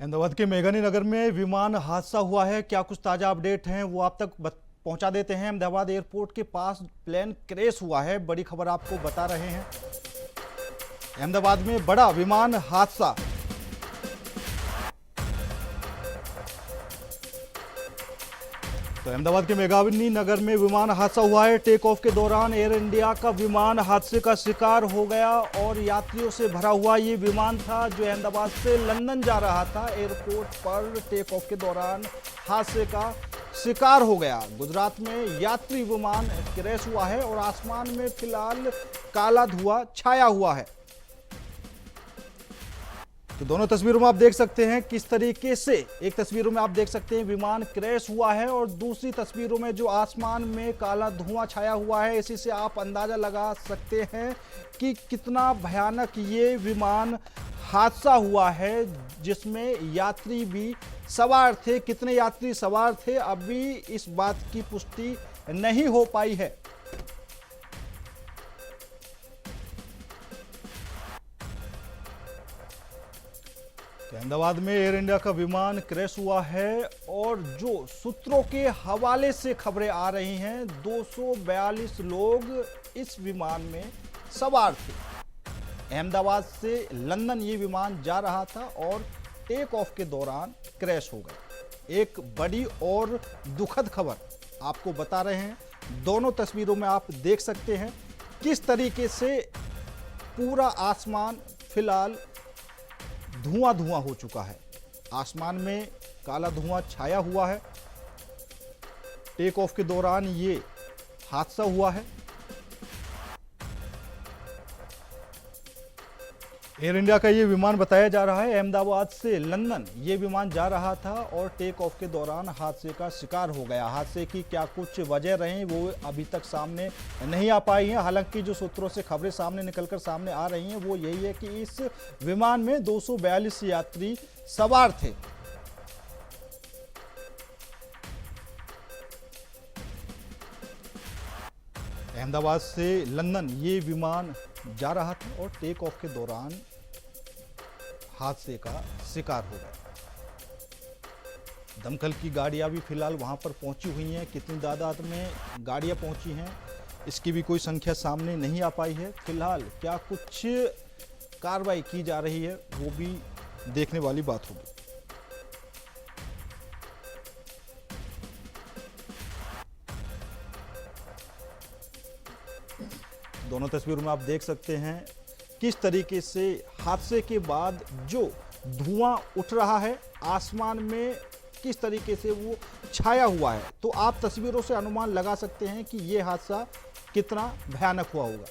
अहमदाबाद के मेघानी नगर में विमान हादसा हुआ है। क्या कुछ ताजा अपडेट हैं वो आप तक पहुंचा देते हैं। अहमदाबाद एयरपोर्ट के पास प्लेन क्रैश हुआ है, बड़ी खबर आपको बता रहे हैं। अहमदाबाद में बड़ा विमान हादसा। तो अहमदाबाद के मेघानी नगर में विमान हादसा हुआ है। टेक ऑफ के दौरान एयर इंडिया का विमान हादसे का शिकार हो गया और यात्रियों से भरा हुआ ये विमान था जो अहमदाबाद से लंदन जा रहा था। एयरपोर्ट पर टेक ऑफ के दौरान हादसे का शिकार हो गया। गुजरात में यात्री विमान क्रैश हुआ है और आसमान में फिलहाल काला धुआं छाया हुआ है। तो दोनों तस्वीरों में आप देख सकते हैं किस तरीके से, एक तस्वीरों में आप देख सकते हैं विमान क्रैश हुआ है और दूसरी तस्वीरों में जो आसमान में काला धुआं छाया हुआ है। इसी से आप अंदाजा लगा सकते हैं कि कितना भयानक ये विमान हादसा हुआ है जिसमें यात्री भी सवार थे। कितने यात्री सवार थे अभी इस बात की पुष्टि नहीं हो पाई है। अहमदाबाद में एयर इंडिया का विमान क्रैश हुआ है और जो सूत्रों के हवाले से खबरें आ रही हैं 242 लोग इस विमान में सवार थे। अहमदाबाद से लंदन ये विमान जा रहा था और टेक ऑफ के दौरान क्रैश हो गया। एक बड़ी और दुखद खबर आपको बता रहे हैं। दोनों तस्वीरों में आप देख सकते हैं किस तरीके से पूरा आसमान फिलहाल धुआं धुआं हो चुका है। आसमान में काला धुआं छाया हुआ है। टेक ऑफ के दौरान ये हादसा हुआ है। एयर इंडिया का ये विमान बताया जा रहा है अहमदाबाद से लंदन ये विमान जा रहा था और टेक ऑफ के दौरान हादसे का शिकार हो गया। हादसे की क्या कुछ वजह रही वो अभी तक सामने नहीं आ पाई है। हालांकि जो सूत्रों से खबरें सामने निकलकर सामने आ रही हैं वो यही है कि इस विमान में 242 यात्री सवार थे। अहमदाबाद से लंदन ये विमान जा रहा था और टेक ऑफ के दौरान हादसे का शिकार हो गया। दमकल की गाड़ियां भी फिलहाल वहां पर पहुंची हुई हैं। कितनी तादाद में गाड़ियां पहुंची हैं इसकी भी कोई संख्या सामने नहीं आ पाई है। फिलहाल क्या कुछ कार्रवाई की जा रही है वो भी देखने वाली बात होगी। दोनों तस्वीरों में आप देख सकते हैं किस तरीके से हादसे के बाद जो धुआं उठ रहा है आसमान में किस तरीके से वो छाया हुआ है। तो आप तस्वीरों से अनुमान लगा सकते हैं कि ये हादसा कितना भयानक हुआ होगा।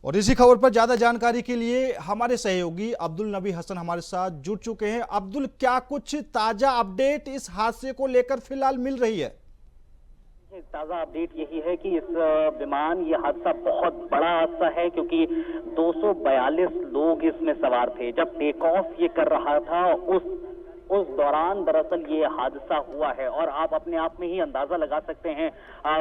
और इसी खबर पर ज्यादा जानकारी के लिए हमारे सहयोगी अब्दुल नबी हसन हमारे साथ जुड़ चुके हैं। अब्दुल, क्या कुछ ताजा अपडेट इस हादसे को लेकर फिलहाल मिल रही है? ताजा अपडेट यही है कि इस विमान ये हादसा बहुत बड़ा हादसा है क्योंकि 242 लोग इसमें सवार थे। जब टेक ऑफ ये कर रहा था उस दौरान दरअसल ये हादसा हुआ है और आप अपने आप में ही अंदाजा लगा सकते हैं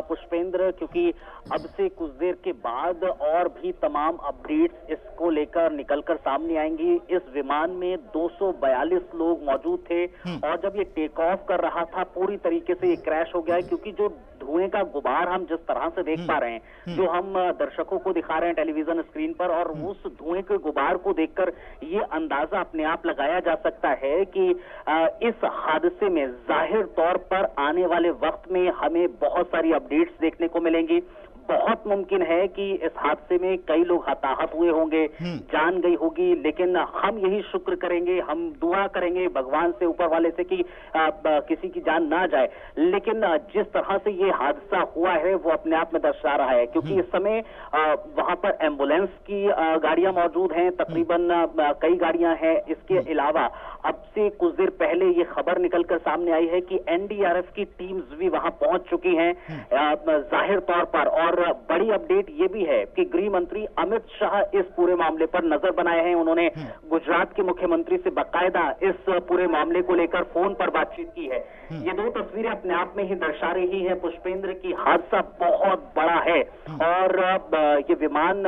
पुष्पेंद्र, क्योंकि अब से कुछ देर के बाद और भी तमाम अपडेट्स इसको लेकर निकलकर सामने आएंगी। इस विमान में 242 लोग मौजूद थे और जब ये टेक ऑफ कर रहा था पूरी तरीके से ये क्रैश हो गया है क्योंकि जो धुएं का गुबार हम जिस तरह से देख पा रहे हैं, जो हम दर्शकों को दिखा रहे हैं टेलीविजन स्क्रीन पर, और उस धुएं के गुबार को देखकर ये अंदाजा अपने आप लगाया जा सकता है कि इस हादसे में जाहिर तौर पर आने वाले वक्त में हमें बहुत सारी अपडेट्स देखने को मिलेंगी। बहुत मुमकिन है कि इस हादसे में कई लोग हताहत हुए होंगे, जान गई होगी, लेकिन हम यही शुक्र करेंगे, हम दुआ करेंगे भगवान से, ऊपर वाले से कि किसी की जान ना जाए। लेकिन जिस तरह से ये हादसा हुआ है वो अपने आप में दर्शा रहा है क्योंकि इस समय वहां पर एम्बुलेंस की गाड़ियां मौजूद हैं, तकरीबन कई गाड़ियां हैं। इसके अलावा अब से कुछ देर पहले ये खबर निकलकर सामने आई है कि एनडीआरएफ की टीम्स भी वहां पहुंच चुकी हैं जाहिर तौर पर। और बड़ी अपडेट ये भी है कि गृह मंत्री अमित शाह इस पूरे मामले पर नजर बनाए हैं। उन्होंने गुजरात के मुख्यमंत्री से बाकायदा इस पूरे मामले को लेकर फोन पर बातचीत की है। ये दो तस्वीरें अपने आप में ही दर्शा रही है पुष्पेंद्र की हादसा बहुत बड़ा है। और ये विमान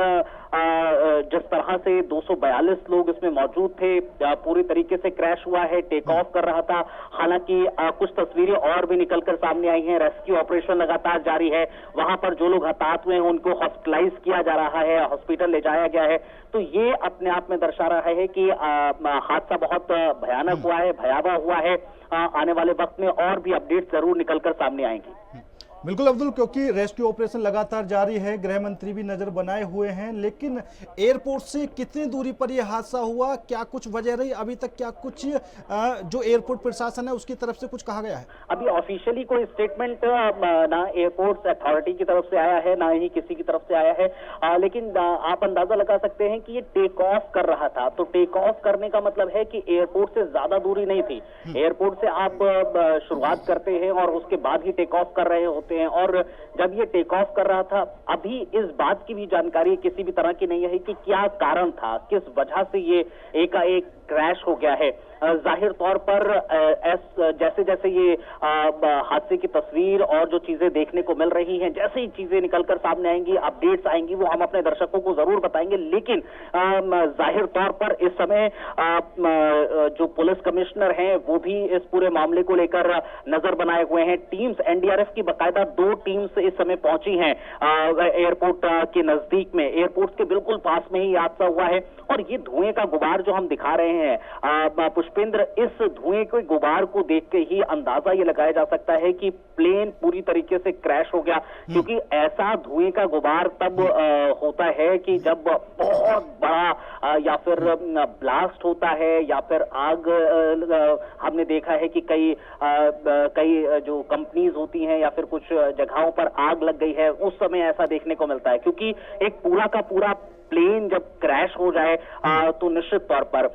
जिस तरह से 242 लोग इसमें मौजूद थे, पूरी तरीके से क्रैश हुआ है, टेक ऑफ कर रहा था। हालांकि कुछ तस्वीरें और भी निकलकर सामने आई हैं। रेस्क्यू ऑपरेशन लगातार जारी है। वहां पर जो लोग हताहत हुए हैं उनको हॉस्पिटलाइज किया जा रहा है, हॉस्पिटल ले जाया गया है। तो ये अपने आप में दर्शा रहा है कि हादसा बहुत भयानक हुआ है, भयावह हुआ है। आने वाले वक्त में और भी अपडेट जरूर निकलकर सामने आएंगी। बिल्कुल अब्दुल, क्योंकि रेस्क्यू ऑपरेशन लगातार जारी है, गृह मंत्री भी नजर बनाए हुए हैं, लेकिन एयरपोर्ट से कितनी दूरी पर यह हादसा हुआ, क्या कुछ वजह रही अभी तक, क्या कुछ जो एयरपोर्ट प्रशासन है उसकी तरफ से कुछ कहा गया है? अभी ऑफिशियली कोई स्टेटमेंट ना एयरपोर्ट अथॉरिटी की तरफ से आया है, ना ही किसी की तरफ से आया है। लेकिन आप अंदाजा लगा सकते हैं कि ये टेक ऑफ कर रहा था। तो टेक ऑफ करने का मतलब है कि एयरपोर्ट से ज्यादा दूरी नहीं थी। एयरपोर्ट से आप शुरुआत करते हैं और उसके बाद ही टेक ऑफ कर रहे होते हैं। और जब ये टेक ऑफ कर रहा था, अभी इस बात की भी जानकारी किसी भी तरह की नहीं है कि क्या कारण था, किस वजह से ये एकाएक क्रैश हो गया है। जाहिर तौर पर जैसे जैसे ये हादसे की तस्वीर और जो चीजें देखने को मिल रही हैं, जैसे ही चीजें निकलकर सामने आएंगी, अपडेट्स आएंगी, वो हम अपने दर्शकों को जरूर बताएंगे। लेकिन जाहिर तौर पर इस समय जो पुलिस कमिश्नर हैं वो भी इस पूरे मामले को लेकर नजर बनाए हुए हैं। टीम्स एनडीआरएफ की बाकायदा 2 टीम्स इस समय पहुंची हैं एयरपोर्ट के नजदीक में। एयरपोर्ट के बिल्कुल पास में ही हादसा हुआ है। और ये धुएं का गुबार जो हम दिखा रहे हैं पुष्पेंद्र, इस धुएं के गुबार को देख के ही अंदाजा ये लगाया जा सकता है कि प्लेन पूरी तरीके से क्रैश हो गया। क्योंकि ऐसा धुएं का गुबार तब होता है कि जब बहुत बड़ा या फिर ब्लास्ट होता है या फिर आग। हमने देखा है कि कई जो कंपनीज होती हैं या फिर कुछ जगहों पर आग लग गई है, उस समय ऐसा देखने को मिलता है। क्योंकि एक पूरा का पूरा प्लेन जब क्रैश हो जाए तो निश्चित तौर पर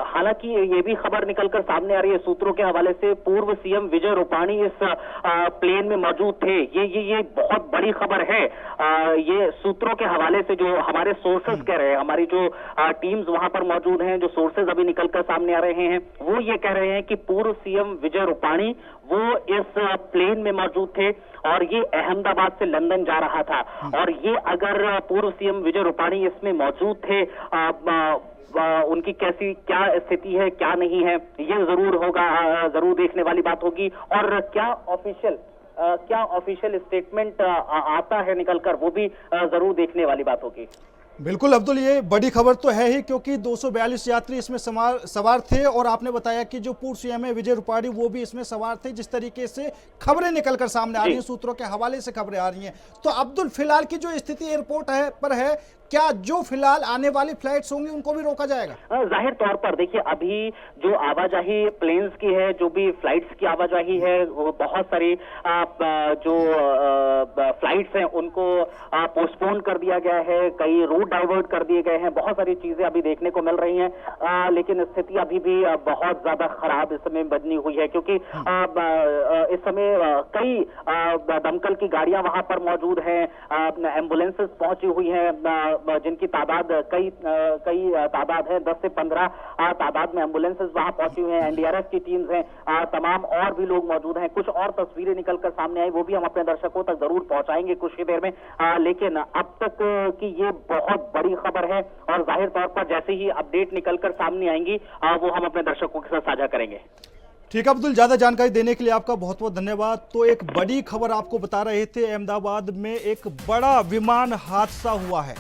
हालांकि ये भी खबर निकलकर सामने आ रही है सूत्रों के हवाले से, पूर्व सीएम विजय रूपाणी इस प्लेन में मौजूद थे। ये बहुत बड़ी खबर है। ये सूत्रों के हवाले से जो हमारे सोर्सेज कह रहे हैं, हमारी जो टीम्स वहां पर मौजूद हैं, जो सोर्सेज अभी निकलकर सामने आ रहे हैं, वो ये कह रहे हैं कि पूर्व सीएम विजय रूपाणी वो इस प्लेन में मौजूद थे और ये अहमदाबाद से लंदन जा रहा था। और ये अगर पूर्व सीएम विजय रूपाणी इसमें मौजूद थे, उनकी क्या स्थिति है, क्या नहीं है, ये जरूर देखने वाली बात होगी। और क्या ऑफिशियल स्टेटमेंट आता है निकलकर, वो भी जरूर देखने वाली बात होगी। बिल्कुल अब्दुल, ये बड़ी खबर तो है ही, क्योंकि 242 यात्री इसमें सवार थे और आपने बताया कि जो पूर्व सीएम है विजय रूपाणी वो भी इसमें सवार थे। जिस तरीके से खबरें निकलकर सामने आ रही हैं, सूत्रों के हवाले से खबरें आ रही हैं, तो अब्दुल फिलहाल की जो स्थिति एयरपोर्ट पर है, क्या जो फिलहाल आने वाली फ्लाइट्स होंगी उनको भी रोका जाएगा? जाहिर तौर पर देखिए, अभी जो आवाजाही प्लेन्स की है, जो भी फ्लाइट्स की आवाजाही है, वो बहुत सारी जो फ्लाइट्स हैं उनको पोस्टपोन कर दिया गया है, कई रूट डाइवर्ट कर दिए गए हैं, बहुत सारी चीजें अभी देखने को मिल रही हैं। लेकिन स्थिति अभी भी बहुत ज्यादा खराब इस समय बनी हुई है। क्योंकि इस समय कई दमकल की गाड़ियां वहां पर मौजूद हैं, एम्बुलेंसेस पहुंची हुई हैं, जिनकी तादाद कई तादाद है, 10 से 15 तादाद में एम्बुलेंसेस वहां पहुंची हुई हैं। एनडीआरएफ की टीम्स हैं, तमाम और भी लोग मौजूद हैं। कुछ और तस्वीरें निकलकर सामने आई, वो भी हम अपने दर्शकों तक जरूर पहुंचाएंगे कुछ ही देर में। लेकिन अब तक की ये बहुत बड़ी खबर है और जाहिर तौर पर जैसे ही अपडेट निकलकर सामने आएंगी वो हम अपने दर्शकों के साथ साझा करेंगे। ठीक है अब्दुल, ज्यादा जानकारी देने के लिए आपका बहुत बहुत धन्यवाद। तो एक बड़ी खबर आपको बता रहे थे, अहमदाबाद में एक बड़ा विमान हादसा हुआ है।